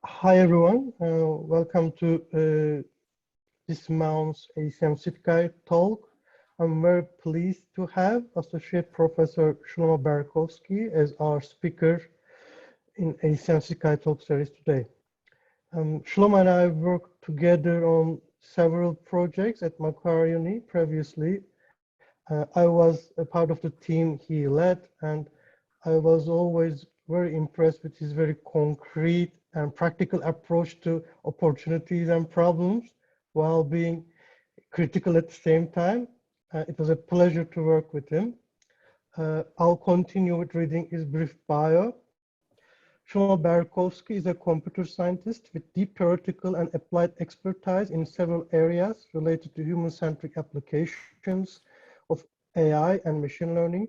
Hi everyone, welcome to this month's ACM SydCHI talk. I'm very pleased to have Associate Professor Shlomo Berkovsky as our speaker in ACM SydCHI talk series today. Shlomo and I worked together on several projects at Macquarie Uni previously. I was a part of the team he led, and I was always very impressed with his very concrete and practical approach to opportunities and problems while being critical at the same time. It was a pleasure to work with him. I'll continue with reading his brief bio. Shlomo Berkovsky is a computer scientist with deep theoretical and applied expertise in several areas related to human-centric applications of AI and machine learning.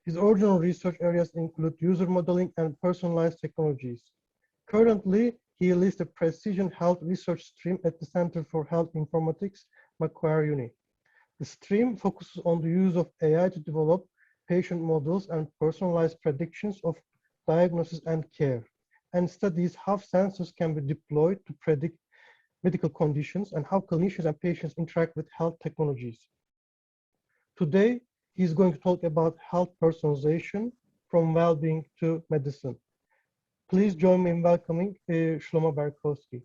His original research areas include user modeling and personalized technologies. Currently, he leads the Precision Health Research Stream at the Center for Health Informatics, Macquarie Uni. The stream focuses on the use of AI to develop patient models and personalized predictions of diagnosis and care, and studies how sensors can be deployed to predict medical conditions and how clinicians and patients interact with health technologies. Today, he's going to talk about health personalization from well-being to medicine. Please join me in welcoming Shlomo Berkovsky.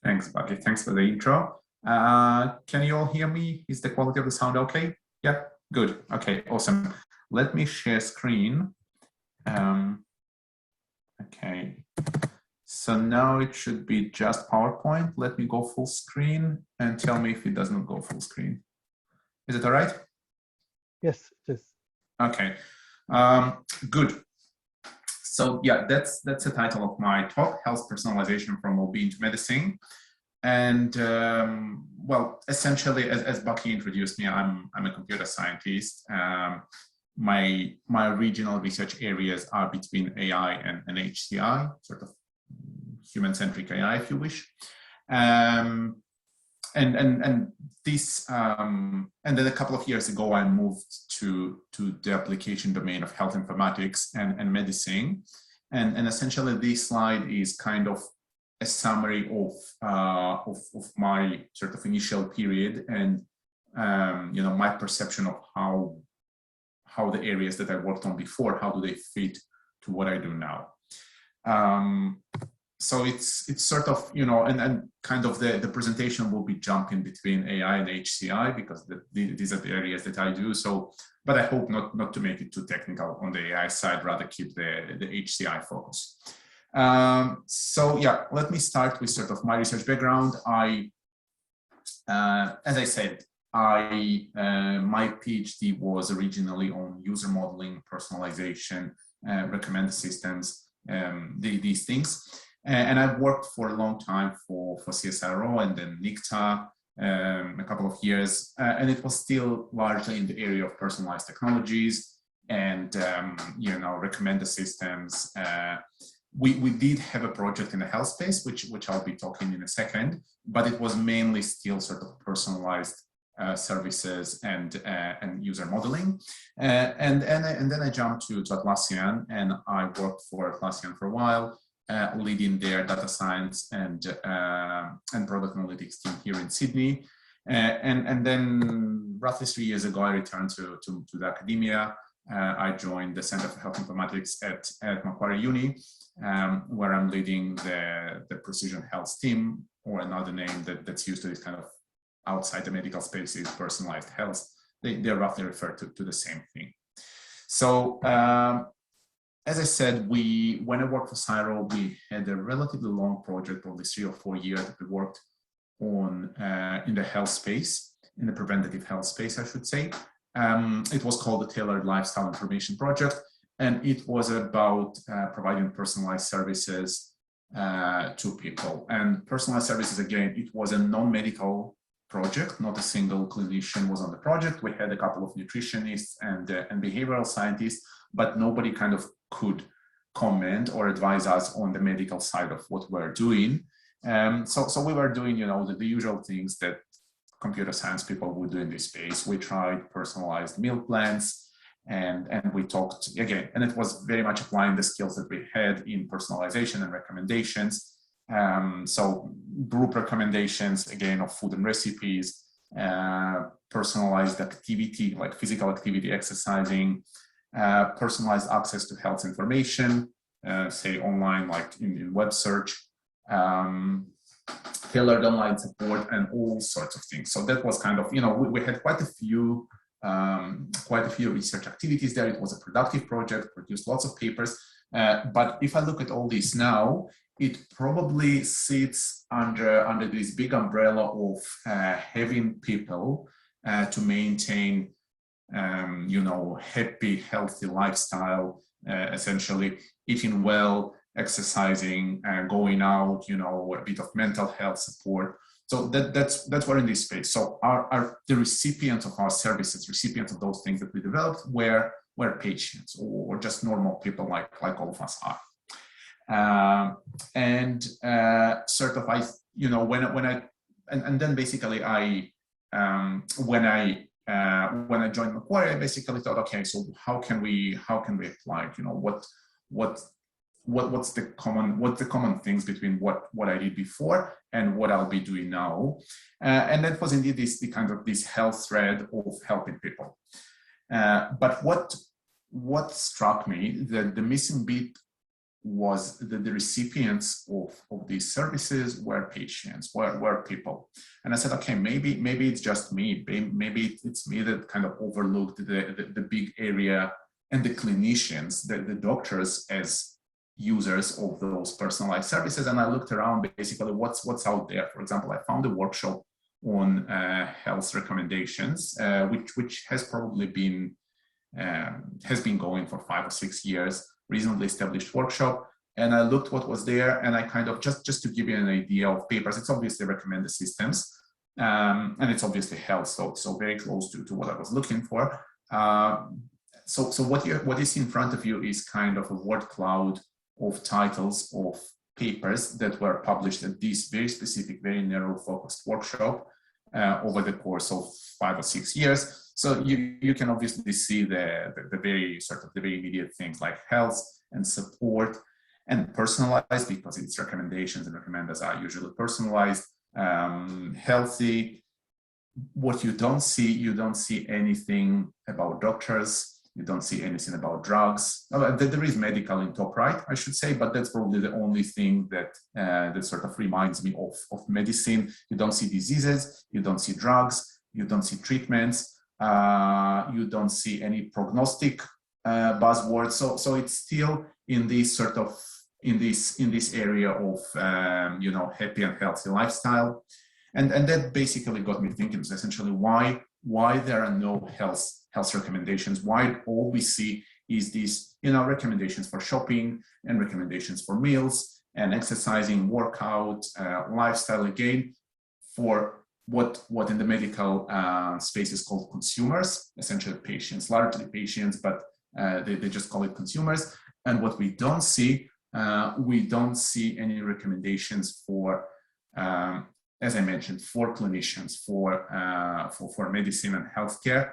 Thanks, Buddy. Thanks for the intro. Can you all hear me? Is the quality of the sound okay? Yeah, good. Okay, awesome. Let me share screen. Okay, so now it should be just PowerPoint. Let me go full screen and tell me if it does not go full screen. Is it all right? Yes, it is. Okay, good. So yeah, that's the title of my talk, Health Personalization from Wellbeing to Medicine. And well, essentially, as Bucky introduced me, I'm a computer scientist. My regional research areas are between AI and HCI, sort of human-centric AI, if you wish. And this, and then a couple of years ago, I moved to the application domain of health informatics and medicine. And essentially, this slide is kind of a summary of my sort of initial period and you know, my perception of how the areas that I worked on before, how do they fit to what I do now. So it's sort of, you know, and kind of the presentation will be jumping between AI and HCI because these are the areas that I do. So, but I hope not to make it too technical on the AI side, rather keep the HCI focus. So yeah, let me start with sort of my research background. As I said, my PhD was originally on user modeling, personalization, recommender systems, these things. And I've worked for a long time for CSIRO and then NICTA, a couple of years, and it was still largely in the area of personalized technologies and you know, recommender systems. We did have a project in the health space, which I'll be talking in a second, but it was mainly still sort of personalized services and user modeling. And then I jumped to Atlassian, and I worked for Atlassian for a while, leading their data science and product analytics team here in Sydney. And then roughly 3 years ago, I returned to the academia. I joined the Center for Health Informatics at Macquarie Uni, where I'm leading the Precision Health team, or another name that's used to this kind of outside the medical space is personalized health. They're roughly referred to the same thing. So as I said, when I worked for CSIRO, we had a relatively long project, probably 3 or 4 years that we worked on in the health space, in the preventative health space, I should say. It was called the Tailored Lifestyle Information Project, and it was about providing personalized services to people. And personalized services, again, it was a non-medical project, not a single clinician was on the project. We had a couple of nutritionists and behavioral scientists, but nobody kind of could comment or advise us on the medical side of what we're doing. So we were doing, you know, the usual things that computer science people would do in this space. We tried personalized meal plans, And we talked again, and it was very much applying the skills that we had in personalization and recommendations. So group recommendations, again, of food and recipes, personalized activity, like physical activity, exercising, personalized access to health information, say online, like in web search, tailored online support, and all sorts of things. So that was kind of, we had quite a few research activities there. It was a productive project, produced lots of papers. But if I look at all this now, it probably sits under this big umbrella of having people to maintain, happy, healthy lifestyle, essentially eating well, exercising, going out, a bit of mental health support. So that's we're in this space. So the recipients of our services, recipients of those things that we developed were patients or just normal people like all of us are. Sort of then basically when I joined Macquarie, I basically thought, okay, so how can we apply it? What's the common things between what I did before and what I'll be doing now? And that was indeed this health thread of helping people. But what struck me, the missing bit was that the recipients of these services were patients, were people. And I said, okay, maybe it's just me. Maybe it's me that kind of overlooked the big area, and the clinicians, the doctors as users of those personalized services. And I looked around basically what's out there. For example, I found a workshop on health recommendations, which has probably been going for 5 or 6 years, reasonably established workshop. And I looked what was there, and I kind of, just to give you an idea of papers, it's obviously recommended systems, and it's obviously health, so very close to what I was looking for. So what you see in front of you is kind of a word cloud of titles of papers that were published at this very specific, very narrow focused workshop over the course of 5 or 6 years. So you can obviously see the very immediate things like health and support and personalized, because its recommendations and recommenders are usually personalized, healthy. What you don't see anything about doctors. You don't see anything about drugs. There is medical in top right, I should say, but that's probably the only thing that sort of reminds me of medicine. You don't see diseases, you don't see drugs, you don't see treatments, you don't see any prognostic buzzwords. So it's still in this sort of in this area of happy and healthy lifestyle, and that basically got me thinking. So essentially, why there are no health recommendations? Why all we see is these recommendations for shopping and recommendations for meals and exercising, workout, lifestyle, again, for what in the medical space is called consumers, essentially patients, largely patients, but they just call it consumers. And what we don't see any recommendations for, as I mentioned, for clinicians, for medicine and healthcare.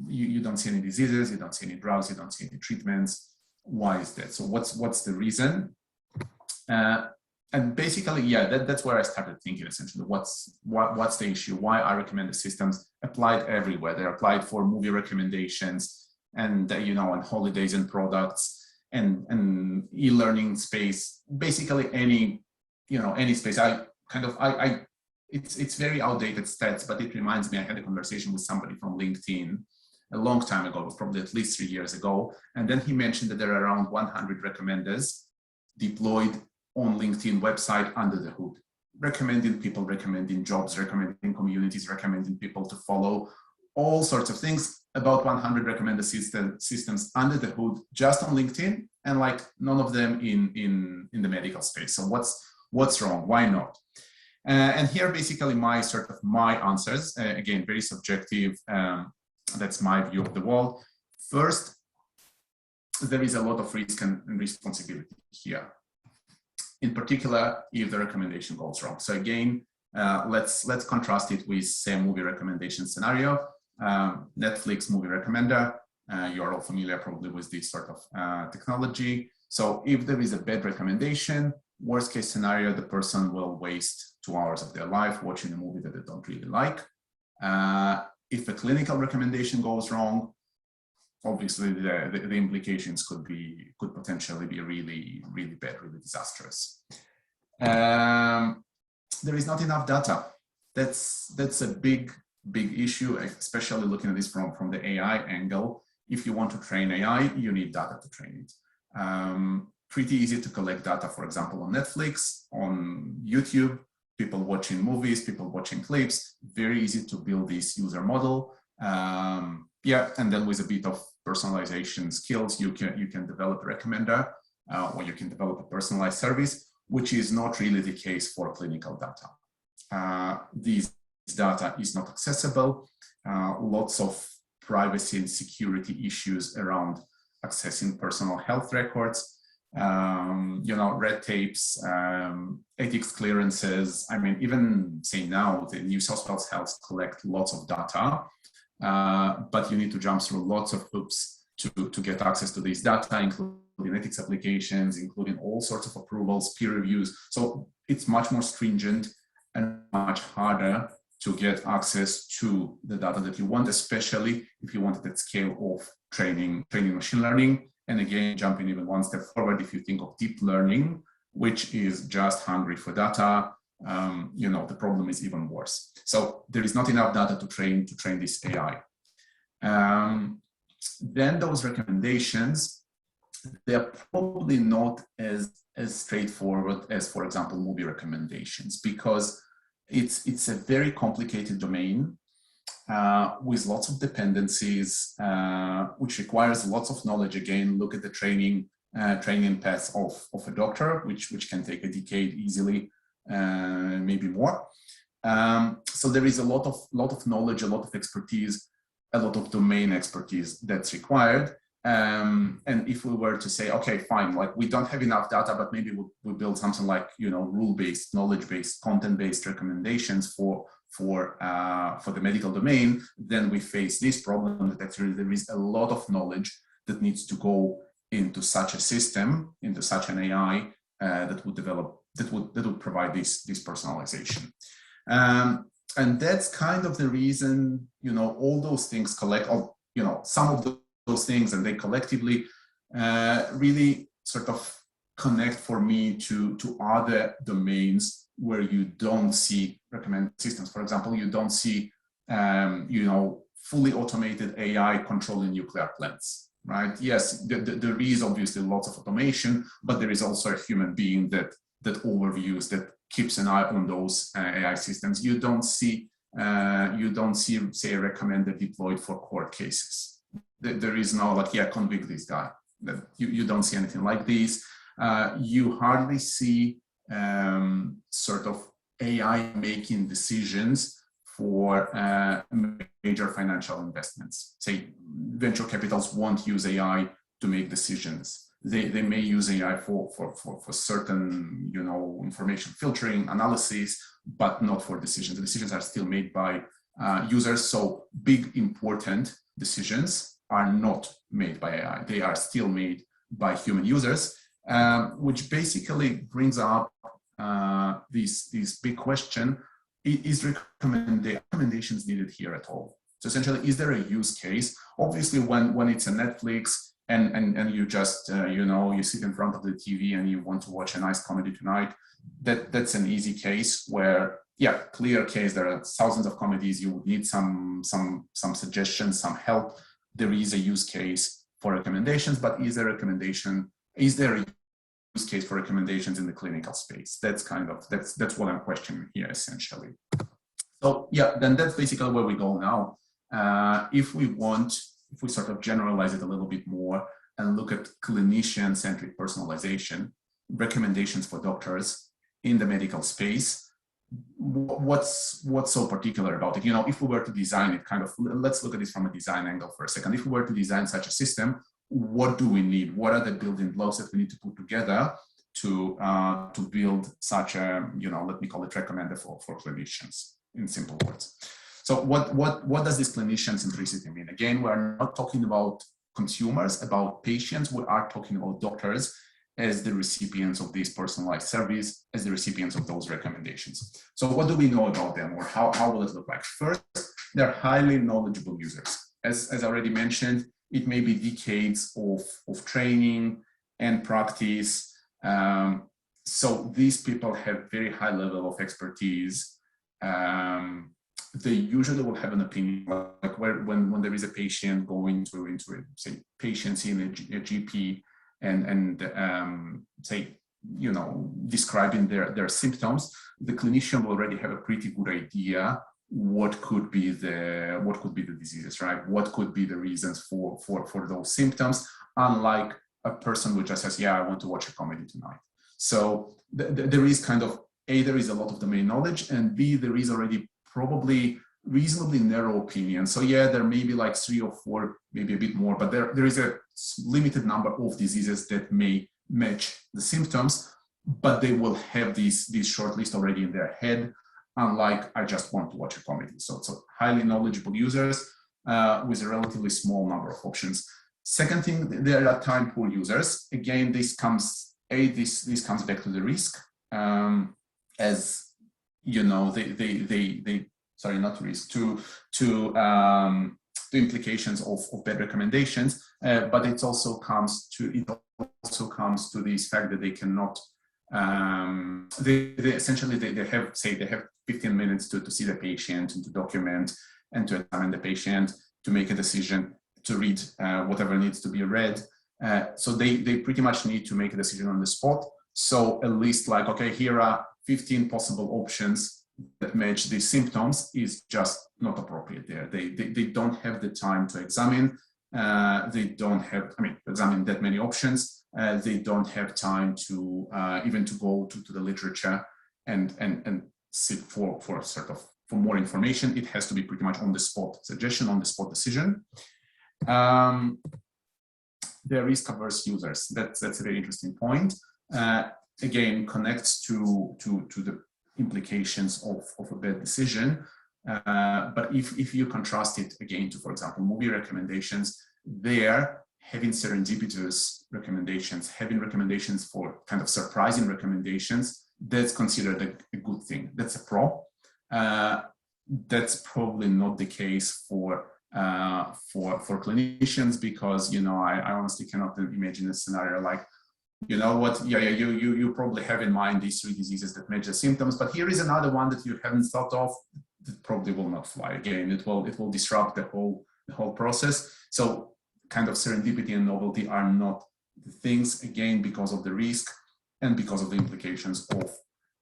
You don't see any diseases, you don't see any drugs, you don't see any treatments. Why is that? So what's the reason? And basically, yeah, that's where I started thinking. Essentially, what's the issue? Why are recommended systems applied everywhere? They're applied for movie recommendations and and holidays and products and e-learning space. Basically, any space. It's very outdated stats, but it reminds me, I had a conversation with somebody from LinkedIn a long time ago, probably at least 3 years ago. And then he mentioned that there are around 100 recommenders deployed on LinkedIn website under the hood, recommending people, recommending jobs, recommending communities, recommending people to follow, all sorts of things. About 100 recommender systems under the hood just on LinkedIn, and like none of them in the medical space. So what's wrong? Why not? And here basically my answers, again, very subjective. That's my view of the world. First, there is a lot of risk and responsibility here. In particular, if the recommendation goes wrong. So again, let's contrast it with, say, a movie recommendation scenario. Netflix movie recommender You're all familiar probably with this sort of technology. So if there is a bad recommendation, worst case scenario, the person will waste 2 hours of their life watching a movie that they don't really like. If a clinical recommendation goes wrong, obviously the implications could potentially be really, really bad, really disastrous. There is not enough data. That's a big issue, especially looking at this from the AI angle. If you want to train AI, you need data to train it. Pretty easy to collect data, for example, on Netflix, on YouTube, people watching movies, people watching clips, very easy to build this user model. Yeah, and then with a bit of personalization skills, you can develop a recommender, or you can develop a personalized service, which is not really the case for clinical data. This data is not accessible. Lots of privacy and security issues around accessing personal health records, red tapes, ethics clearances. I mean, even say now, the New South Wales Health collect lots of data, but you need to jump through lots of hoops to get access to this data, including ethics applications, including all sorts of approvals, peer reviews. So it's much more stringent and much harder to get access to the data that you want, especially if you want it at scale of training machine learning. And again, jumping even one step forward, if you think of deep learning, which is just hungry for data, the problem is even worse. So there is not enough data to train this AI. Then those recommendations, they're probably not as straightforward as, for example, movie recommendations, because it's a very complicated domain with lots of dependencies, which requires lots of knowledge. Again, look at the training path of a doctor, which can take a decade easily, maybe more. So there is a lot of knowledge, a lot of expertise, a lot of domain expertise that's required. And if we were to say, okay, fine, like we don't have enough data, but maybe we build something like, rule-based, knowledge-based, content-based recommendations for the medical domain, then we face this problem that actually there is a lot of knowledge that needs to go into such a system, into such an AI that would provide this personalization. And that's kind of the reason, all those things collect, some of those things, and they collectively really sort of connect for me to other domains where you don't see recommended systems. For example, you don't see, fully automated AI controlling nuclear plants, right? Yes, there is obviously lots of automation, but there is also a human being that overviews, that keeps an eye on those AI systems. You don't see, say, a recommender deployed for court cases. There is no like, yeah, convict this guy. You don't see anything like this. You hardly see sort of AI making decisions for major financial investments. Say venture capitals won't use AI to make decisions. They may use AI for certain, information filtering, analysis, but not for decisions. The decisions are still made by users. So big, important decisions are not made by AI. They are still made by human users, which basically brings up this big question: is recommendations needed here at all? So essentially, is there a use case? Obviously, when it's a Netflix and you just you sit in front of the TV and you want to watch a nice comedy tonight, that's an easy case where, yeah, clear case. There are thousands of comedies. You would need some suggestions, some help. There is a use case for recommendations, but is there a use case for recommendations in the clinical space? That's what I'm questioning here, essentially. So yeah, then that's basically where we go now. If we sort of generalize it a little bit more and look at clinician-centric personalization, recommendations for doctors in the medical space, what's so particular about it? If we were to design it, let's look at this from a design angle for a second. If we were to design such a system, what do we need? What are the building blocks that we need to put together to build such a, let me call it recommender for clinicians, in simple words? So what does this clinician centricity mean? Again, we're not talking about consumers, about patients. We are talking about doctors as the recipients of this personalized service, as the recipients of those recommendations. So what do we know about them, or how will it look like? First, they're highly knowledgeable users. As I already mentioned, it may be decades of training and practice. So these people have very high level of expertise. They usually will have an opinion, like when there is a patient going into say, patients in a GP and say, you know, describing their symptoms, the clinician will already have a pretty good idea what could be the diseases, right? What could be the reasons for those symptoms, unlike a person who just says, yeah, I want to watch a comedy tonight. So there is kind of, A, there is a lot of domain knowledge, and B, there is already probably reasonably narrow opinion. So yeah, there may be like 3 or 4, maybe a bit more, but there is a limited number of diseases that may match the symptoms, but they will have this short list already in their head, unlike I just want to watch a comedy. So highly knowledgeable users with a relatively small number of options. Second thing, there are time poor users. Again, this comes back to the risk, as you know, sorry, not risk, to the implications of bad recommendations, but it also comes to this fact that they cannot, they essentially have 15 minutes to see the patient and to document and to examine the patient, to make a decision, to read whatever needs to be read. So they pretty much need to make a decision on the spot. So at least like, okay, here are 15 possible options that match these symptoms is just not appropriate there. They don't have the time to examine. They don't have, examine that many options. They don't have time to even to go to the literature and sit for more information. It has to be pretty much on the spot suggestion, on the spot decision. There is converse users. That's a very interesting point. Again, connects to the implications of a bad decision. But if you contrast it again to, for example, movie recommendations, there having serendipitous recommendations, having recommendations for kind of surprising recommendations, that's considered a good thing. That's a pro. That's probably not the case for clinicians, because, you know, I honestly cannot imagine a scenario like, you know what, you probably have in mind these 3 diseases that match the symptoms, but here is another one that you haven't thought of that probably will not fly. Again, it will disrupt the whole process. So kind of serendipity and novelty are not the things, again, because of the risk and because of the implications of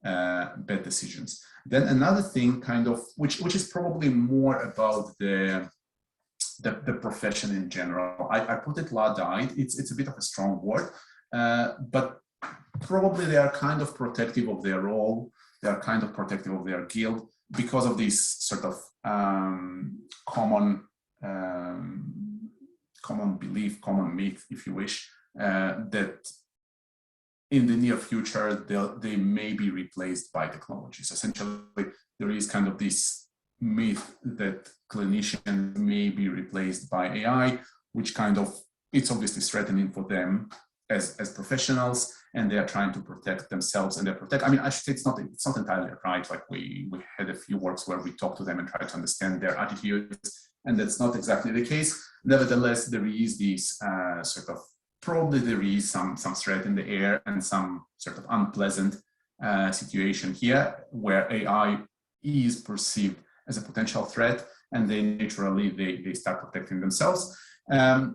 bad decisions. Then another thing, kind of, which is probably more about the profession in general. I put it Luddite. It's a bit of a strong word, but probably they are kind of protective of their role. They are kind of protective of their guild because of this sort of common belief, common myth, if you wish, that in the near future they may be replaced by technologies. Essentially, there is kind of this myth that clinicians may be replaced by AI, which kind of, it's obviously threatening for them as professionals, and they are trying to protect themselves and they protect, I should say it's not entirely right. Like we had a few works where we talked to them and tried to understand their attitudes, and that's not exactly the case. Nevertheless, there is this probably there is some threat in the air and some sort of unpleasant situation here where AI is perceived as a potential threat, and then naturally they start protecting themselves.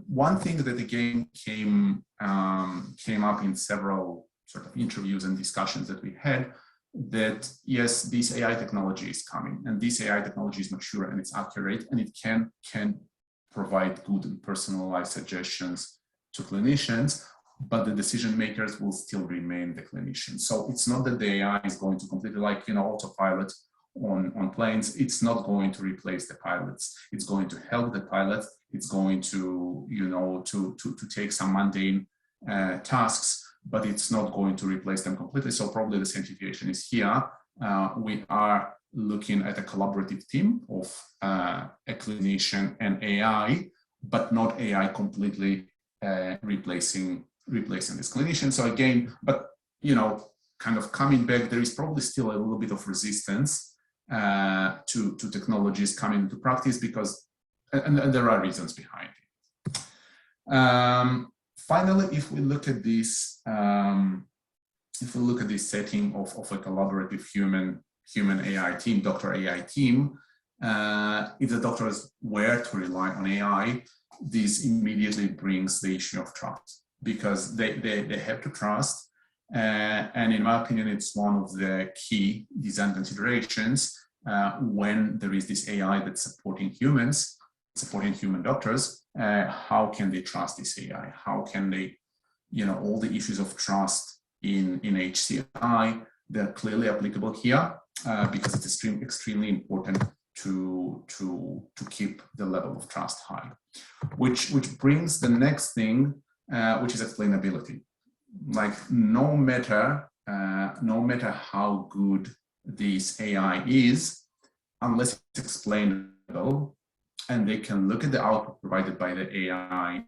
One thing that again came up in several sort of interviews and discussions that we had, that yes, this AI technology is coming, and this AI technology is mature and it's accurate, and it can provide good and personalized suggestions to clinicians, but the decision makers will still remain the clinicians. So it's not that the AI is going to completely, like, autopilot on planes. It's not going to replace the pilots. It's going to help the pilots. It's going to, to take some mundane tasks, but it's not going to replace them completely. So probably the same situation is here. We are looking at a collaborative team of a clinician and AI, but not AI completely replacing this clinician. So again, but kind of coming back, there is probably still a little bit of resistance to technologies coming into practice because, and there are reasons behind it. Finally, if we look at this, setting of a collaborative human AI team, doctor AI team, if the doctors were to rely on AI, this immediately brings the issue of trust, because they have to trust. And in my opinion, it's one of the key design considerations when there is this AI that's supporting humans, supporting human doctors. How can they trust this AI? How can they, all the issues of trust in HCI, they're clearly applicable here because it's extremely important to keep the level of trust high. Which brings the next thing, which is explainability. Like no matter how good this AI is, unless it's explainable and they can look at the output provided by the AI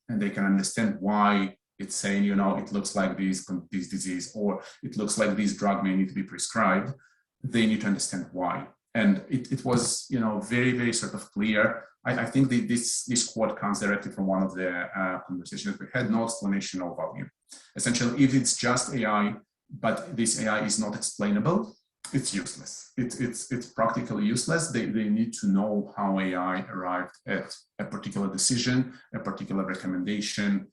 and they can understand why it's saying, it looks like this disease, or it looks like this drug may need to be prescribed, they need to understand why. And it was, very, very sort of clear. I think this quote comes directly from one of the conversations we had: no explanation, no value. Essentially, if it's just AI, but this AI is not explainable, it's useless. It's practically useless. They need to know how AI arrived at a particular decision, a particular recommendation,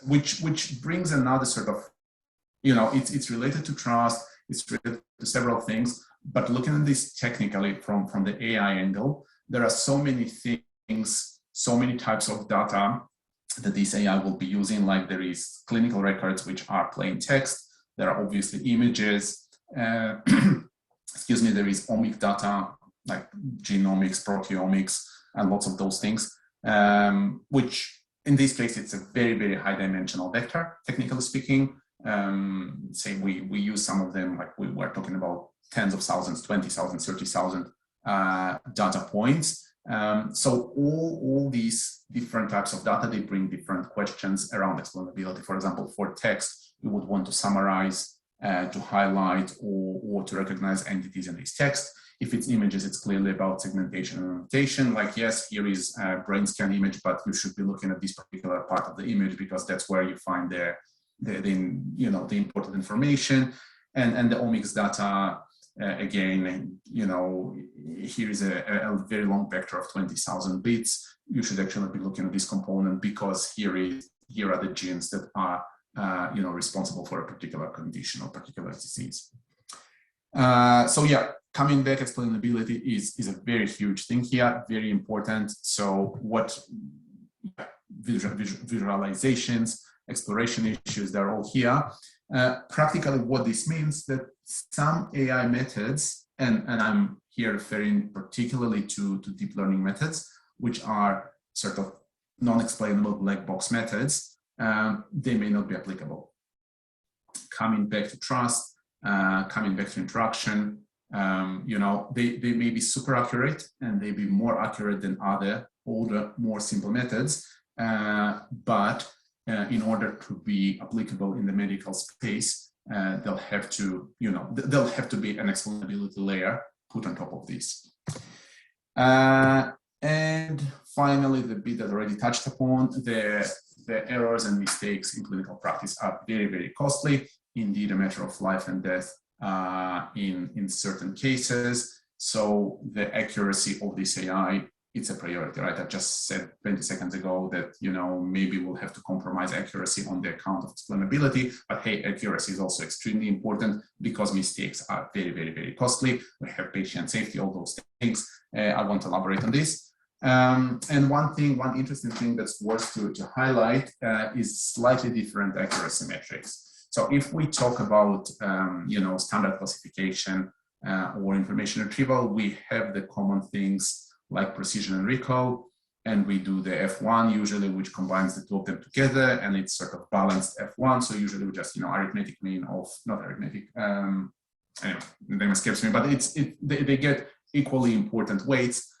which brings another sort of, it's related to trust, it's related to several things. But looking at this technically from the AI angle, there are so many things, so many types of data that this AI will be using. Like there is clinical records, which are plain text. There are obviously images. Excuse me, there is omic data, like genomics, proteomics, and lots of those things, which in this case, it's a very, very high dimensional vector, technically speaking. Say we use some of them, like we were talking about tens of thousands, 20,000, 30,000 data points. So all these different types of data, they bring different questions around explainability. For example, for text, you would want to summarize, to highlight, or to recognize entities in this text. If it's images, it's clearly about segmentation and annotation. Like, yes, here is a brain scan image, but you should be looking at this particular part of the image because that's where you find the important information. And the omics data, again, here is a very long vector of 20,000 bits. You should actually be looking at this component because here are the genes that are responsible for a particular condition or particular disease. So yeah, coming back, explainability is a very huge thing here, very important. So what visualizations, exploration issues, they're all here. Practically what this means that some AI methods, and I'm here referring particularly to deep learning methods, which are sort of non-explainable black box methods, they may not be applicable. Coming back to trust, coming back to interaction, they may be super accurate and they be more accurate than other older, more simple methods, but in order to be applicable in the medical space, they'll have to be an explainability layer put on top of this. And finally, the bit that I already touched upon, the errors and mistakes in clinical practice are very, very costly. Indeed, a matter of life and death in certain cases. So the accuracy of this AI, it's a priority, right? I just said 20 seconds ago that, maybe we'll have to compromise accuracy on the account of explainability, but hey, accuracy is also extremely important because mistakes are very, very, very costly. We have patient safety, all those things. I won't elaborate on this. And one interesting thing that's worth to highlight is slightly different accuracy metrics. So if we talk about, standard classification or information retrieval, we have the common things like precision and recall, and we do the F1 usually, which combines the two of them together, and it's sort of balanced F1. So usually we just, arithmetic mean of, not arithmetic, anyway, the name escapes me, but they get equally important weights.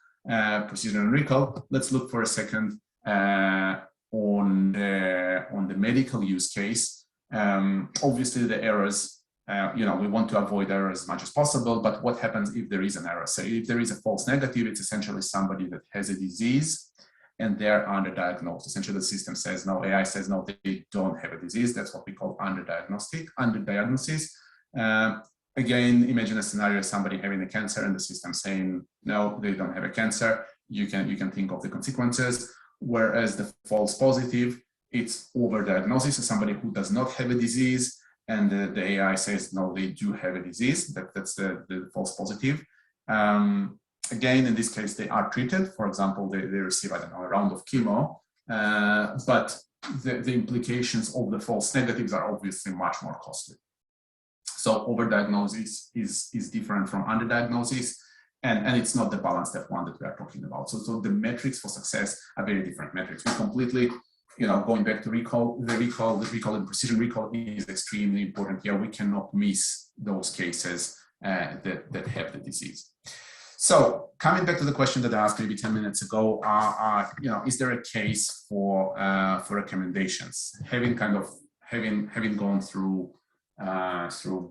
precision and recall. Let's look for a second on the medical use case. Obviously, the errors, we want to avoid errors as much as possible, but what happens if there is an error? So if there is a false negative, it's essentially somebody that has a disease and they're underdiagnosed. Essentially, the system says no, AI says no, they don't have a disease. That's what we call underdiagnosis. Again, imagine a scenario of somebody having a cancer and the system saying no, they don't have a cancer. You can think of the consequences. Whereas the false positive, it's overdiagnosis, so somebody who does not have a disease, and the AI says no, they do have a disease. That's the false positive. Again, in this case, they are treated. For example, they receive, I don't know, a round of chemo, but the implications of the false negatives are obviously much more costly. So overdiagnosis is different from underdiagnosis, and it's not the balanced F1 that we are talking about. So the metrics for success are very different metrics. We completely, going back to recall, the recall and precision recall is extremely important here. We cannot miss those cases that have the disease. So coming back to the question that I asked maybe 10 minutes ago, is there a case for recommendations? Having gone through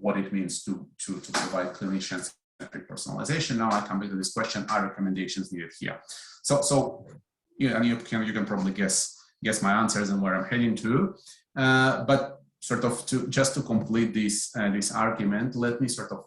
what it means to provide clinician-centric personalization, now I come back to this question: are recommendations needed here? So and you can probably guess my answers and where I'm heading to, but sort of to complete this argument, let me sort of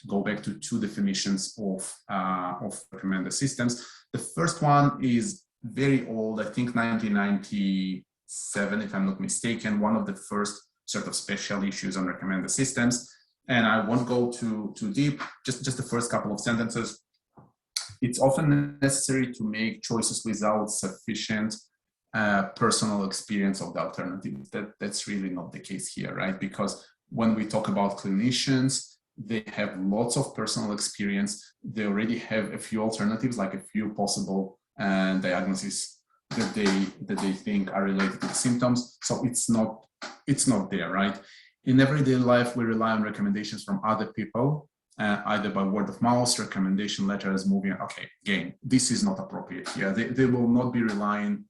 go back to two definitions of recommender systems. The first one is very old, I think 1997, if I'm not mistaken, one of the first sort of special issues on recommender systems. And I won't go too deep, just the first couple of sentences. It's often necessary to make choices without sufficient personal experience of the alternative. That's really not the case here, right? Because when we talk about clinicians, they have lots of personal experience. They already have a few alternatives, like a few possible diagnoses that they think are related to the symptoms. So it's not there, right? In everyday life, we rely on recommendations from other people, either by word of mouth, recommendation letters, moving. Okay, again, this is not appropriate here. They will not be relying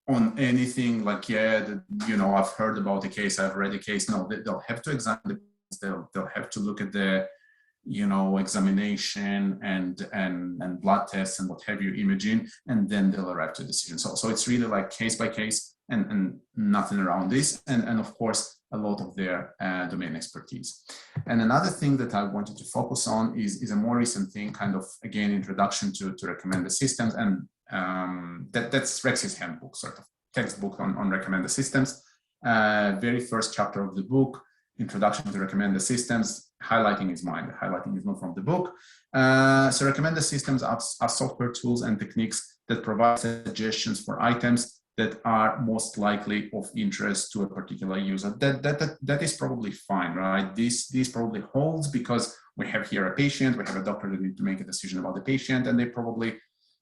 on anything like, I've heard about the case, I've read the case. No, they'll have to examine the case. They'll have to look at the, examination and blood tests and what have you, imaging, and then they'll arrive to a decision. So it's really like case by case and nothing around this. And of course, a lot of their domain expertise. And another thing that I wanted to focus on is a more recent thing, kind of, again, introduction to recommender systems. And that's Rex's handbook, sort of textbook on recommender systems. Very first chapter of the book, Introduction to Recommender Systems, highlighting is mine. The highlighting is not from the book. So recommender systems are software tools and techniques that provide suggestions for items that are most likely of interest to a particular user. That is probably fine, right? This probably holds because we have here a patient, we have a doctor that needs to make a decision about the patient, and they probably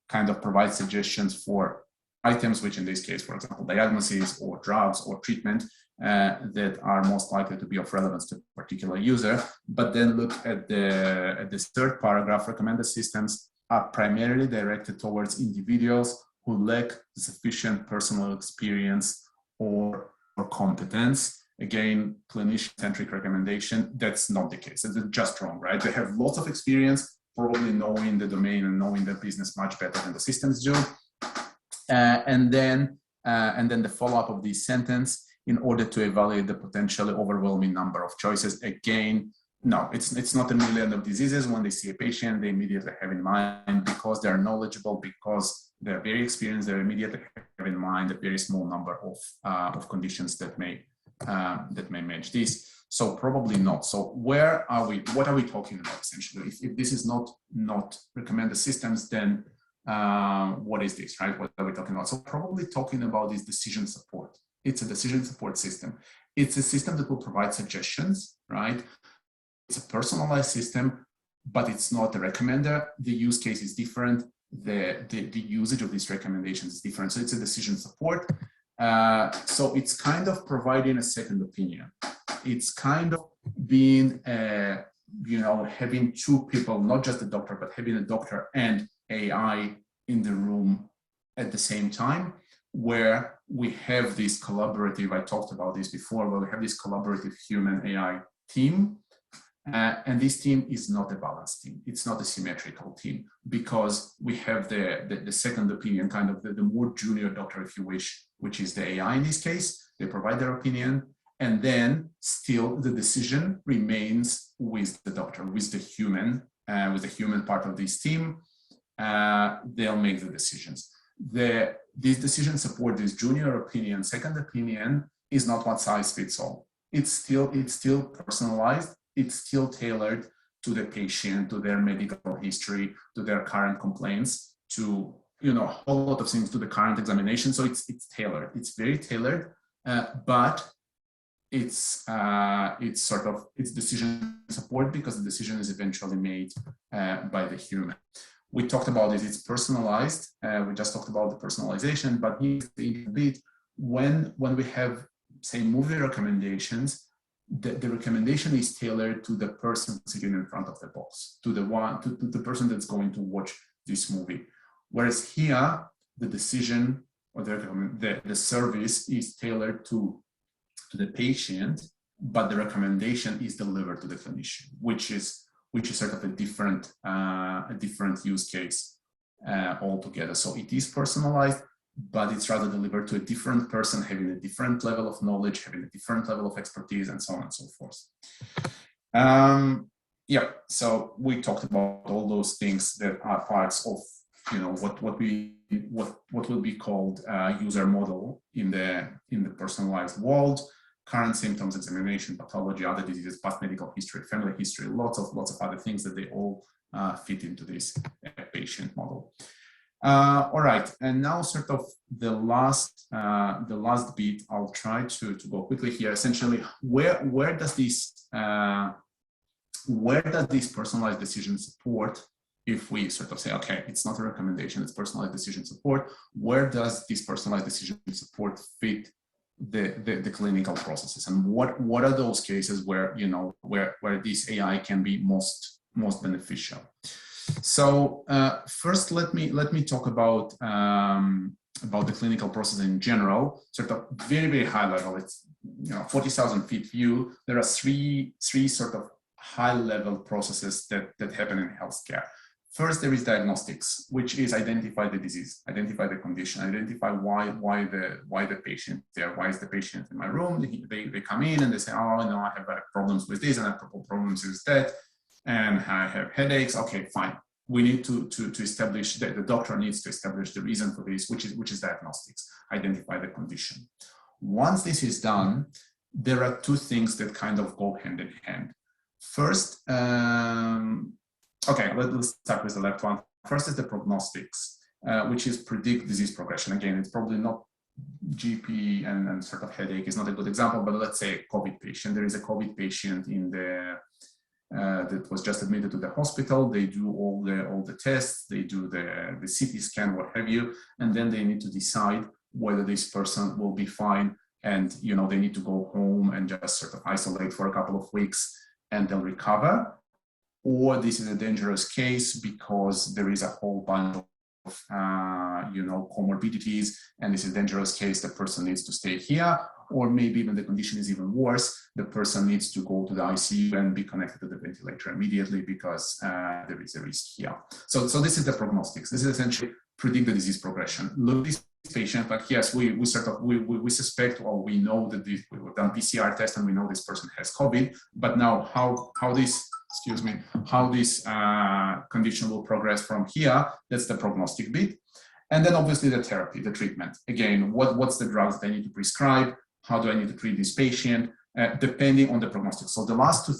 kind of provide suggestions for items, which in this case, for example, diagnoses or drugs or treatment that are most likely to be of relevance to a particular user. But then look at the third paragraph. Recommender systems are primarily directed towards individuals who lack sufficient personal experience or competence. Again, clinician-centric recommendation, that's not the case. It's just wrong, right? They have lots of experience, probably knowing the domain and knowing the business much better than the systems do. And then the follow-up of this sentence, in order to evaluate the potentially overwhelming number of choices. Again, no, it's not a million of diseases. When they see a patient, they immediately have in mind, because they're knowledgeable, because they're very experienced, they immediately have in mind a very small number of conditions that may match this. So probably not. So where are we? What are we talking about essentially? If this is not recommender systems, then what is this, right? What are we talking about? So probably talking about is decision support. It's a decision support system. It's a system that will provide suggestions, right? It's a personalized system, but it's not a recommender. The use case is different. The usage of these recommendations is different. So it's a decision support. So it's kind of providing a second opinion. It's kind of being, having two people, not just the doctor, but having a doctor and AI in the room at the same time, where we have this collaborative, I talked about this before, where we have this collaborative human AI team. And this team is not a balanced team. It's not a symmetrical team, because we have the second opinion, kind of the more junior doctor, if you wish, which is the AI in this case. They provide their opinion, and then still the decision remains with the doctor, with the human part of this team. They'll make the decisions. These decision support, this junior opinion, second opinion, is not one size fits all. It's still personalized. It's still tailored to the patient, to their medical history, to their current complaints, to a whole lot of things, to the current examination. So it's tailored. It's very tailored, but it's decision support, because the decision is eventually made by the human. We talked about it. It's personalized. We just talked about the personalization, but here's the bit. When we have, say, movie recommendations, the recommendation is tailored to the person sitting in front of the box, to the person that's going to watch this movie. Whereas here, the decision or the service is tailored to the patient, but the recommendation is delivered to the clinician, which is sort of a different use case altogether. So it is personalized, but it's rather delivered to a different person, having a different level of knowledge, having a different level of expertise, and so on and so forth. Yeah, so we talked about all those things that are parts of what will be called user model in the personalized world. Current symptoms, examination, pathology, other diseases, past medical history, family history, lots of other things that they all fit into this patient model. All right, and now sort of the last bit. I'll try to go quickly here. Essentially, where does this personalized decision support? If we sort of say, okay, it's not a recommendation, it's personalized decision support. Where does this personalized decision support fit the clinical processes, and what are those cases where where this AI can be most beneficial? So first, let me talk about the clinical process in general, sort of very high level. It's 40,000 feet view. There are three sort of high level processes that happen in healthcare. First, there is diagnostics, which is identify the disease, identify the condition, identify why the patient there, why is the patient in my room? They come in and they say, oh no, I have problems with this, and I have problems with that, and I have headaches. Okay, fine. We need to establish that the doctor needs to establish the reason for this, which is diagnostics, identify the condition. Once this is done, there are two things that kind of go hand in hand. First, okay, let's start with the left one. First is the prognostics, which is predict disease progression. Again, it's probably not GP and sort of headache is not a good example, but let's say a COVID patient. There is a COVID patient in that was just admitted to the hospital. They do all the tests, they do the CT scan, what have you, and then they need to decide whether this person will be fine, and they need to go home and just sort of isolate for a couple of weeks and they'll recover. Or this is a dangerous case because there is a whole bunch of comorbidities, and this is a dangerous case, the person needs to stay here, or maybe when the condition is even worse, the person needs to go to the ICU and be connected to the ventilator immediately because there is a risk here. So this is the prognostics. This is essentially predict the disease progression. Look, this patient, like, yes, we suspect, or we know that we've done PCR test and we know this person has COVID, but now how this condition will progress from here, that's the prognostic bit. And then obviously the therapy, the treatment. Again, what's the drugs they need to prescribe? How do I need to treat this patient? Depending on the prognostics. So the last two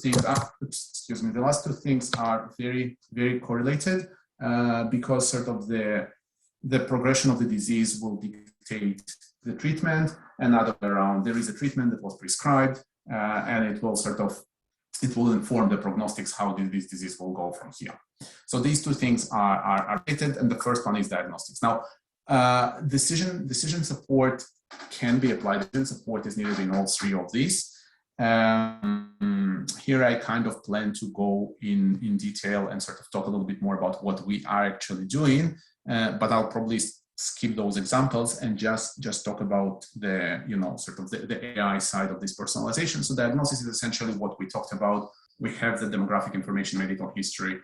things are very, very correlated because sort of the progression of the disease will dictate the treatment, and other way around. There is a treatment that was prescribed, and it will inform the prognostics how this disease will go from here. So these two things are related, and the first one is diagnostics. Now, decision support can be applied. Decision support is needed in all three of these. Here I kind of plan to go in detail and sort of talk a little bit more about what we are actually doing, but I'll probably skip those examples and just talk about the, sort of the AI side of this personalization. So diagnosis is essentially what we talked about. We have the demographic information, medical history,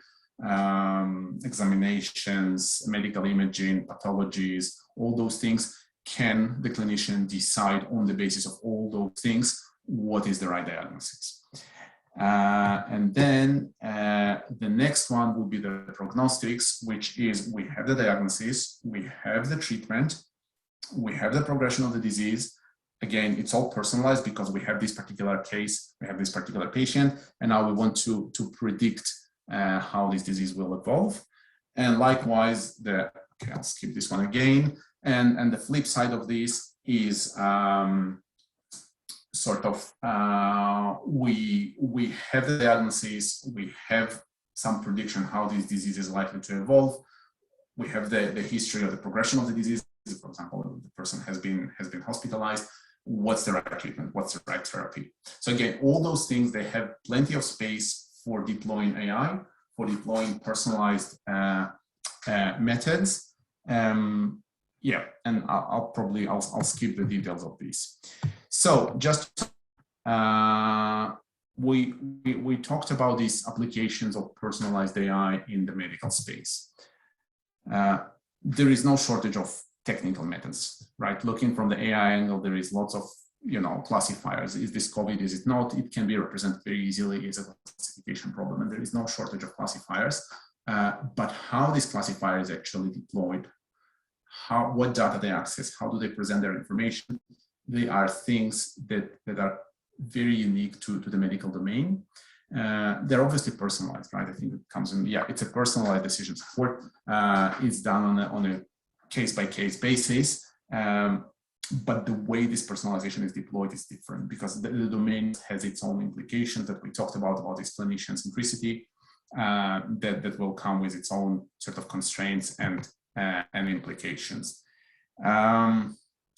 examinations, medical imaging, pathologies, all those things. Can the clinician decide on the basis of all those things what is the right diagnosis? And then the next one would be the prognostics, which is we have the diagnosis, we have the treatment, we have the progression of the disease. Again, it's all personalized because we have this particular case, we have this particular patient, and now we want to predict how this disease will evolve. And likewise, okay, I'll skip this one again. And the flip side of this is sort of we have the diagnosis, we have some prediction how this disease is likely to evolve. We have the history of the progression of the disease. For example, the person has been hospitalized. What's the right treatment? What's the right therapy? So again, all those things, they have plenty of space for deploying AI, for deploying personalized methods. Yeah, and I'll skip the details of this. So just we talked about these applications of personalized AI in the medical space. There is no shortage of technical methods, right? Looking from the AI angle, there is lots of classifiers. Is this COVID? Is it not? It can be represented very easily as a classification problem, and there is no shortage of classifiers. But how this classifier is actually deployed, what data they access, how do they present their information? They are things that are very unique to the medical domain. They're obviously personalized, right? I think it comes in, it's a personalized decision support. It's done on a case-by-case basis. But the way this personalization is deployed is different because the domain has its own implications that we talked about this clinician-centricity that will come with its own sort of constraints and implications.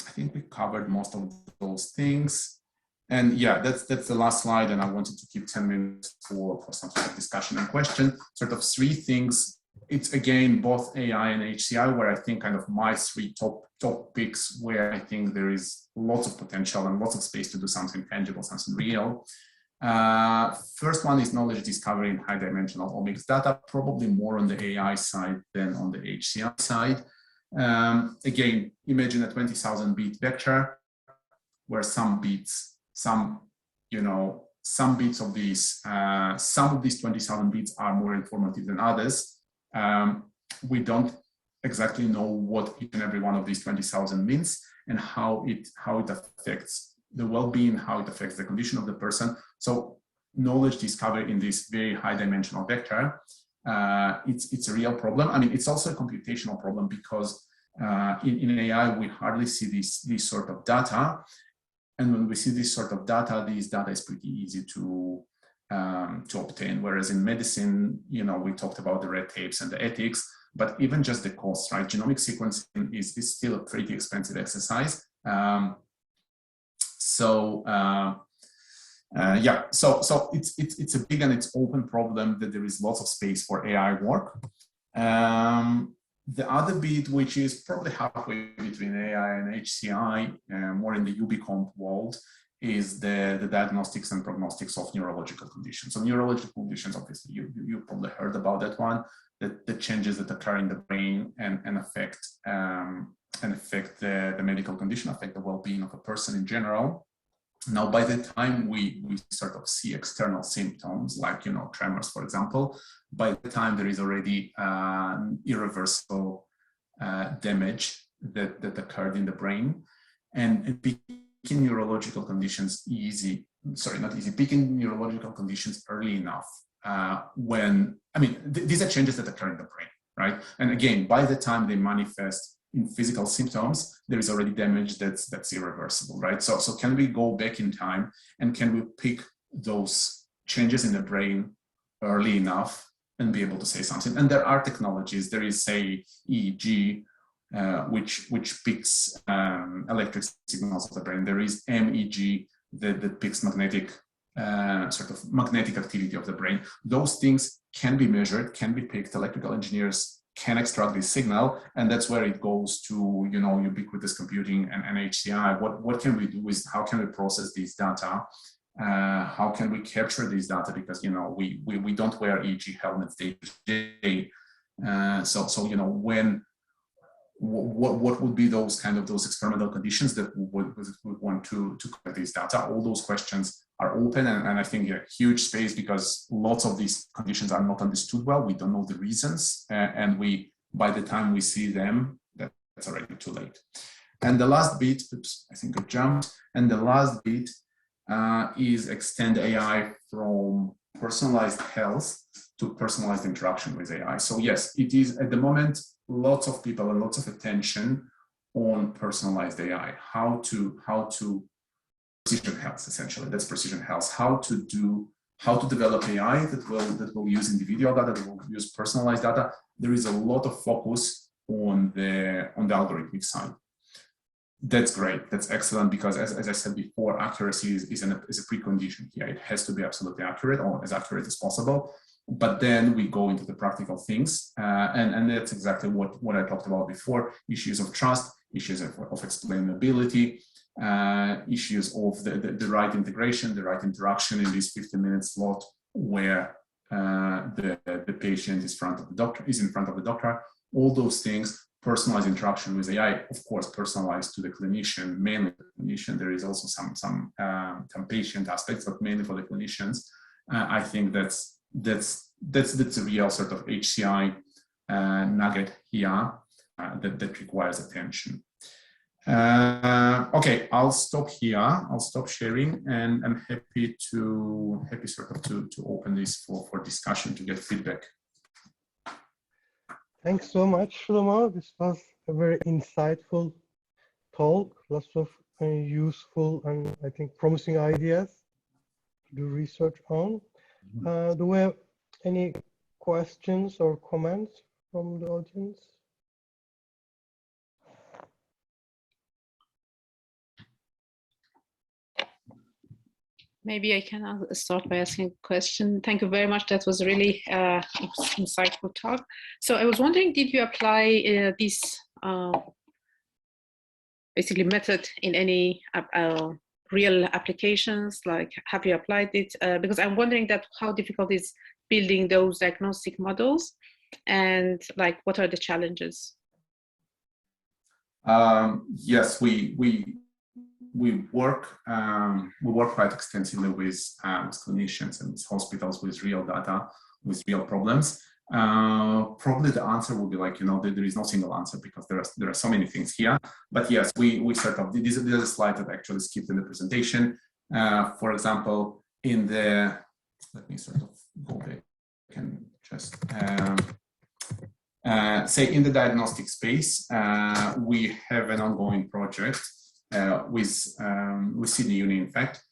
I think we covered most of those things. And yeah, that's the last slide, and I wanted to keep 10 minutes for some sort of discussion and question. Sort of three things. It's again, both AI and HCI, where I think kind of my three top picks where I think there is lots of potential and lots of space to do something tangible, something real. First one is knowledge discovery in high dimensional omics data, probably more on the AI side than on the HCI side. Again, imagine a 20,000 bit vector where some bits of these, some of these 20,000 bits are more informative than others. We don't exactly know what each and every one of these 20,000 means and how it affects the well-being, how it affects the condition of the person. So knowledge discovery in this very high dimensional vector, it's a real problem. I mean, it's also a computational problem because in AI, we hardly see this sort of data. And when we see this sort of data, this data is pretty easy to obtain. Whereas in medicine, we talked about the red tapes and the ethics, but even just the cost, right? Genomic sequencing is still a pretty expensive exercise. So it's a big and it's open problem that there is lots of space for AI work. The other bit, which is probably halfway between AI and HCI, more in the UbiComp world, is the diagnostics and prognostics of neurological conditions. So neurological conditions, obviously, you probably heard about that one, the changes that occur in the brain and affect the medical condition, affect the well-being of a person in general. Now, by the time we sort of see external symptoms, like, tremors, for example, by the time there is already irreversible damage that occurred in the brain, and picking neurological conditions picking neurological conditions early enough these are changes that occur in the brain, right? And again, by the time they manifest in physical symptoms, there is already damage that's irreversible, right? So can we go back in time and can we pick those changes in the brain early enough and be able to say something? And there are technologies. There is, say, EEG, which picks electric signals of the brain. There is MEG that picks magnetic sort of magnetic activity of the brain. Those things can be measured, can be picked. Electrical engineers can extract this signal, and that's where it goes to, you know, ubiquitous computing and HCI. What can we do is how can we process these data? How can we capture these data? Because, you know, we don't wear EEG helmets day to day. So you know, what would be those experimental conditions that we would want to collect these data? All those questions are open, and I think a huge space, because lots of these conditions are not understood well. We don't know the reasons, and by the time we see them, that's already too late. And the last bit, oops, I think I jumped. And the last bit is extend AI from personalized health to personalized interaction with AI. So yes, it is at the moment, lots of people and lots of attention on personalized AI, how to precision health, essentially. That's precision health. How to develop AI that will use individual data, that will use personalized data. There is a lot of focus on the algorithmic side. That's great. That's excellent, because as I said before, accuracy is a precondition here. It has to be absolutely accurate, or as accurate as possible. But then we go into the practical things, and that's exactly what I talked about before: issues of trust, issues of explainability, issues of the right integration, the right interaction in this 15-minute slot where the patient is in front of the doctor. All those things. Personalized interaction with AI, of course, personalized to the clinician, mainly the clinician. There is also some patient aspects, but mainly for the clinicians. I think that's a real sort of HCI nugget here that requires attention. Okay, I'll stop here. I'll stop sharing, and I'm happy to open this for discussion, to get feedback. Thanks so much, Shlomo. This was a very insightful talk, lots of useful and I think promising ideas to do research on. Do we have any questions or comments from the audience? Maybe I can start by asking a question. Thank you very much. That was a really insightful talk. So I was wondering, did you apply this basically method in any real applications? Like, have you applied it? Because I'm wondering that how difficult is building those diagnostic models, and like, what are the challenges? Yes, we work quite extensively with clinicians and hospitals with real data, with real problems. Probably the answer will be like, you know, there is no single answer, because there are so many things here. But yes, we sort of, this is a slide that actually skipped in the presentation. For example, let me sort of go back and just say in the diagnostic space, we have an ongoing project with Sydney Uni, in fact,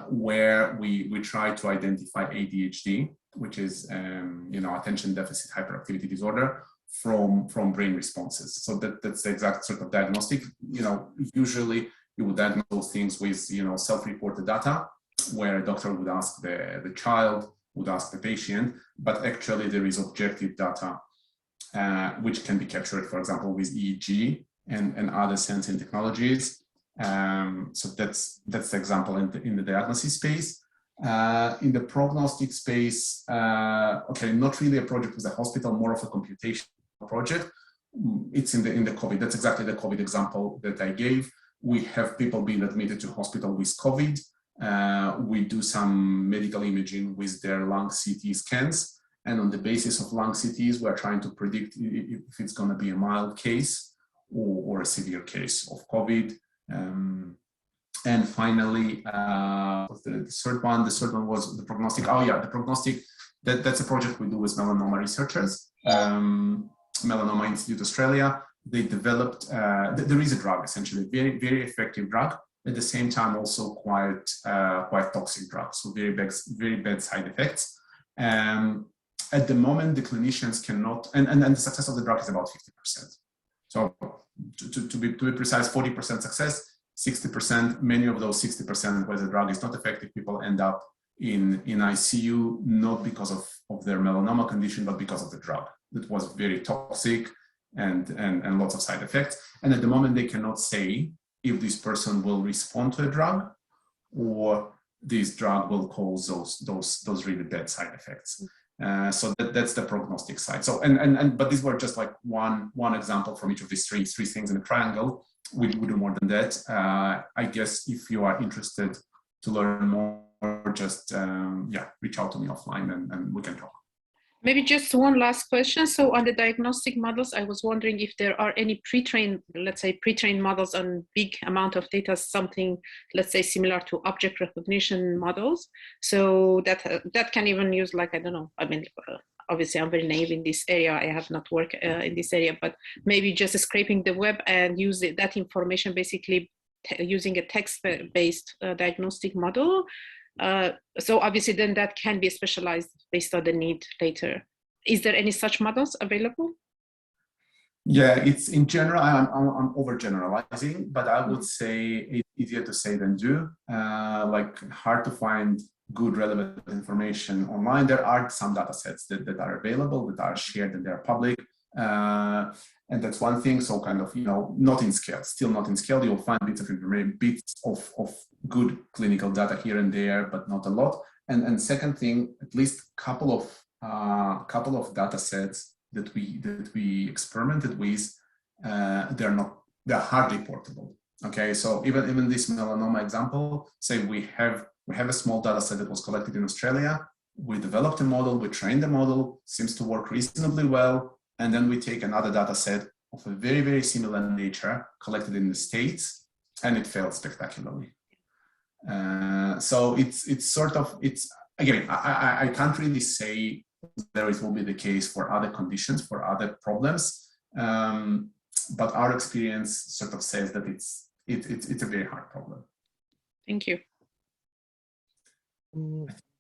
where we try to identify ADHD, which is you know, attention deficit hyperactivity disorder, from brain responses. So that's the exact sort of diagnostic. You know, usually you would diagnose things with, you know, self-reported data, where a doctor would ask the child, would ask the patient, but actually there is objective data which can be captured, for example, with EEG and other sensing technologies. So that's the example in the diagnosis space. In the prognostic space, okay, not really a project with a hospital, more of a computational project. It's in the COVID. That's exactly the COVID example that I gave. We have people being admitted to hospital with COVID. We do some medical imaging with their lung CT scans, and on the basis of lung CTs, we're trying to predict if it's going to be a mild case or a severe case of COVID. And finally, the third one was the prognostic. Oh yeah, the prognostic, that's a project we do with melanoma researchers. Melanoma Institute Australia, they developed, there is a drug, essentially, very, very effective drug, at the same time also quite toxic drug, so very bad side effects. At the moment, the clinicians cannot, and the success of the drug is about 50%. So to be precise, 40% success. 60%, many of those 60% where the drug is not effective, people end up in ICU, not because of their melanoma condition, but because of the drug. It was very toxic and lots of side effects. And at the moment, they cannot say if this person will respond to a drug or this drug will cause those really bad side effects. So that's the prognostic side. So but these were just like one example from each of these three things in a triangle. We do more than that. I guess if you are interested to learn more, just reach out to me offline and we can talk. Maybe just one last question. So on the diagnostic models, I was wondering if there are any pre-trained, let's say pre-trained models on big amount of data, something, let's say, similar to object recognition models. So that can even use, like, I don't know, I mean, obviously I'm very naive in this area. I have not worked in this area, but maybe just scraping the web and use that information, basically using a text-based diagnostic model. So obviously then that can be specialized based on the need later. Is there any such models available? Yeah, it's in general, I'm overgeneralizing, but I would say it's easier to say than do. Like hard to find good relevant information online. There are some data sets that are available, that are shared and they're public. And that's one thing. So kind of, not in scale, still not in scale. You'll find bits of information, bits of good clinical data here and there, but not a lot. And second thing, at least couple of data sets that we experimented with, they're hardly portable. Okay, so even this melanoma example, say we have a small data set that was collected in Australia. We developed a model, we trained the model, seems to work reasonably well. And then we take another data set of a very, very similar nature collected in the States, and it failed spectacularly. So it's again, I can't really say whether it will be the case for other conditions, for other problems, but our experience sort of says that it's a very hard problem. Thank you.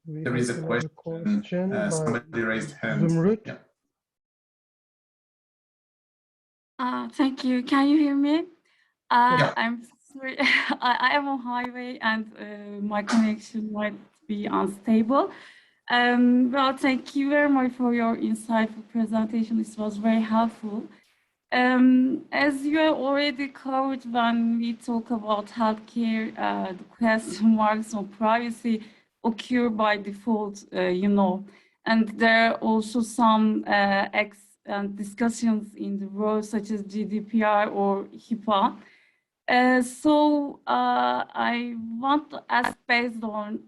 There is a question. Somebody raised hand. Yeah. Thank you. Can you hear me? Yeah. I'm sorry. I am on highway and my connection might be unstable. Well, thank you very much for your insightful presentation. This was very helpful. As you have already covered when we talk about healthcare, the question marks on privacy occur by default, and there are also some and discussions in the world such as GDPR or HIPAA. So I want to ask, based on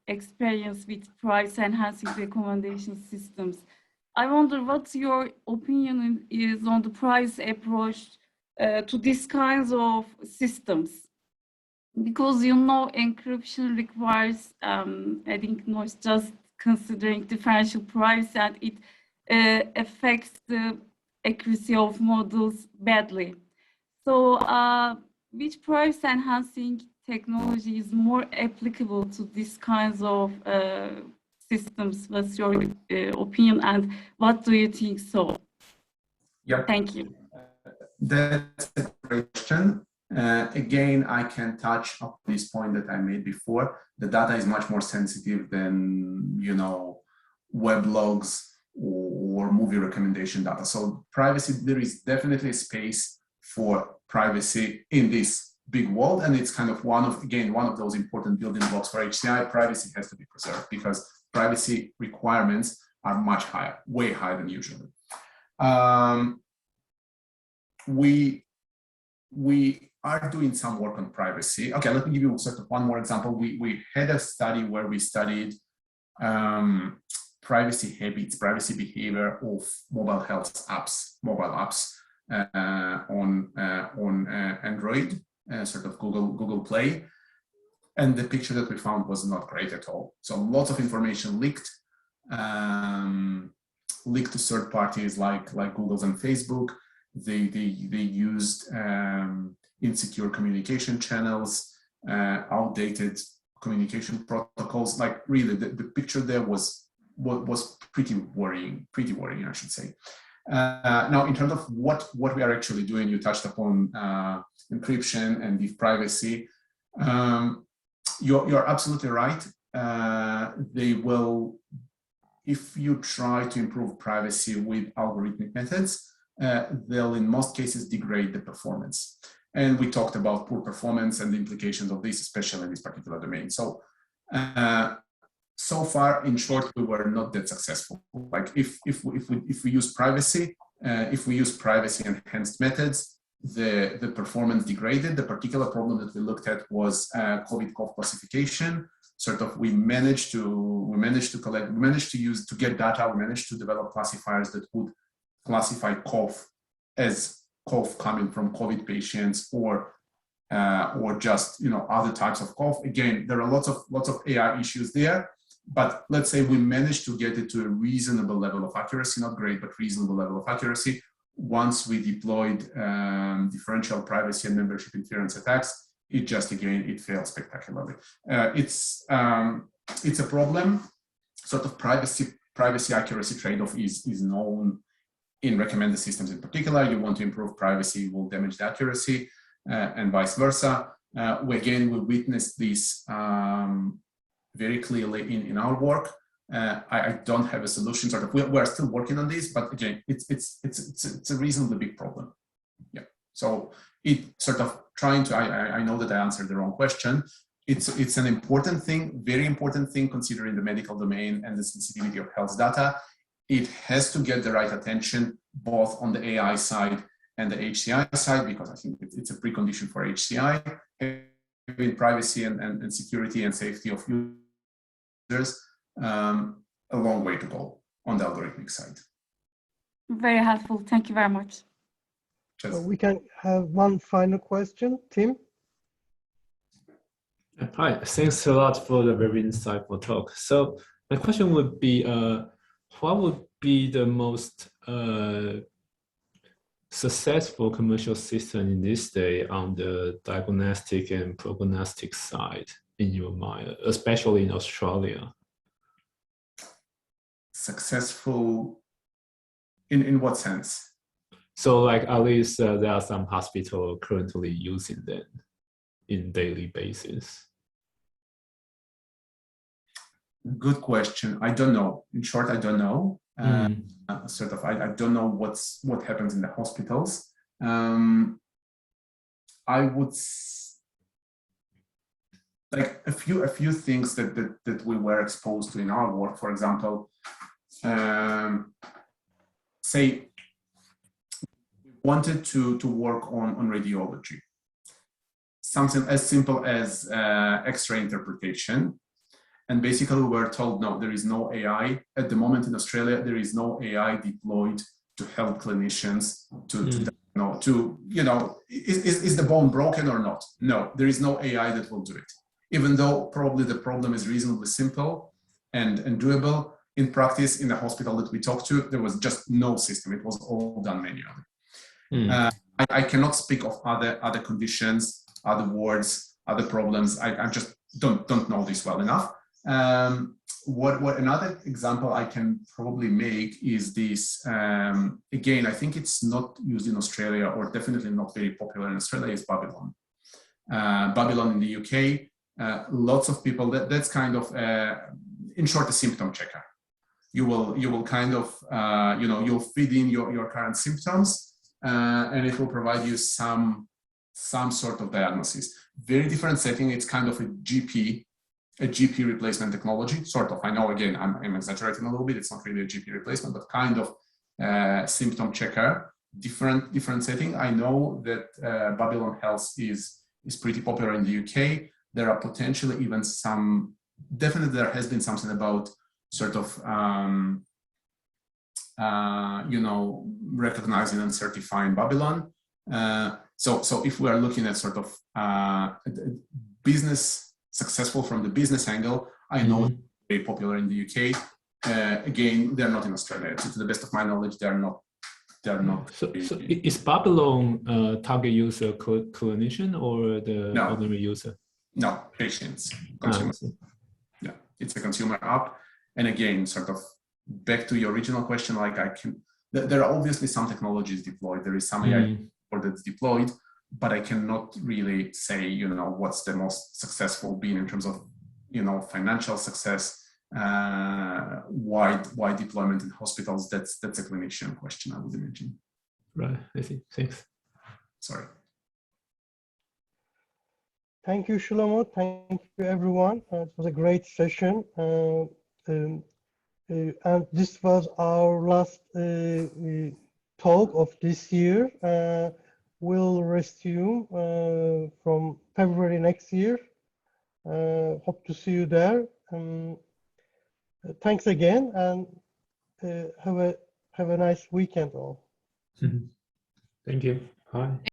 experience with price enhancing recommendation systems, I wonder what your opinion is on the price approach to these kinds of systems. Because encryption requires, I think, not just considering differential price, and it affects the accuracy of models badly. So which price enhancing technology is more applicable to these kinds of systems? What's your opinion, and what do you think so? Yeah. Thank you. That's a great question. Again, I can touch on this point that I made before. The data is much more sensitive than, web logs or movie recommendation data. So privacy, there is definitely a space for privacy in this big world. And it's kind of one of those important building blocks for HCI. Privacy has to be preserved because privacy requirements are much higher, way higher than usual. We are doing some work on privacy. Okay, let me give you sort of one more example. We had a study where we studied privacy habits, privacy behavior of mobile apps on Android, sort of Google Play. And the picture that we found was not great at all. So lots of information leaked to third parties like Google's and Facebook. They used insecure communication channels, outdated communication protocols. Like really, the picture there was pretty worrying, I should say. Now, in terms of what we are actually doing, you touched upon encryption and deep privacy. You're absolutely right. They will, if you try to improve privacy with algorithmic methods, they'll in most cases degrade the performance. And we talked about poor performance and the implications of this, especially in this particular domain. So, so far, in short, we were not that successful. Like if we use privacy, enhanced methods, the performance degraded. The particular problem that we looked at was COVID cough classification. Sort of, we managed to get data. We managed to develop classifiers that would classify cough as cough coming from COVID patients or just other types of cough. Again, there are lots of AI issues there, but let's say we managed to get it to a reasonable level of accuracy, not great, but reasonable level of accuracy. Once we deployed differential privacy and membership interference attacks, it failed spectacularly. It's a problem. Sort of privacy accuracy trade-off is known in recommender systems in particular. You want to improve privacy, will damage the accuracy, and vice versa. We witnessed this very clearly in our work. I don't have a solution. Sort of, we're still working on this, but again, it's a reasonably big problem. Yeah. So it sort of trying to. I know that I answered the wrong question. It's an important thing, very important thing, considering the medical domain and the sensitivity of health data. It has to get the right attention, both on the AI side and the HCI side, because I think it's a precondition for HCI, having privacy and security and safety of users. A long way to go on the algorithmic side. Very helpful. Thank you very much. So we can have one final question, Tim. Hi, thanks a lot for the very insightful talk. So my question would be, what would be the most successful commercial system in this day on the diagnostic and prognostic side in your mind, especially in Australia? Successful in what sense? So like at least there are some hospitals currently using them in daily basis. Good question. I don't know. In short, I don't know. Sort of, I don't know what happens in the hospitals. I would like a few things that we were exposed to in our work. For example, say we wanted to work on radiology, something as simple as X-ray interpretation. And basically we were told, no, there is no AI. At the moment in Australia, there is no AI deployed to help clinicians is the bone broken or not? No, there is no AI that will do it. Even though probably the problem is reasonably simple and doable, in practice, in the hospital that we talked to, there was just no system. It was all done manually. I cannot speak of other conditions, other wards, other problems. I just don't know this well enough. What another example I can probably make is this, again, I think it's not used in Australia, or definitely not very popular in Australia, is Babylon. Babylon in the UK, lots of people, that's kind of, in short, a symptom checker. You will kind of, you'll feed in your current symptoms, and it will provide you some sort of diagnosis. Very different setting. It's kind of a GP replacement technology, sort of. I know, again, I'm exaggerating a little bit. It's not really a GP replacement, but kind of symptom checker. Different setting. I know that Babylon Health is pretty popular in the UK. There are potentially even some. Definitely, there has been something about sort of recognizing and certifying Babylon. So if we are looking at sort of business. Successful from the business angle, I know it's very popular in the UK. Again, they're not in Australia. To the best of my knowledge, they're not. So is Babylon target user clinician or the ordinary user? No, patients, consumer. Yeah, it's a consumer app. And again, sort of back to your original question, like there are obviously some technologies deployed. There is some AI that's deployed, but I cannot really say, you know, what's the most successful being in terms of, you know, financial success, wide deployment in hospitals. That's a clinician question, I would imagine. Right, I see. Thanks. Sorry. Thank you, Shlomo. Thank you, everyone. It was a great session. And this was our last talk of this year. We'll resume from February next year. Hope to see you there. Thanks again, and have a nice weekend all. Thank you. Bye.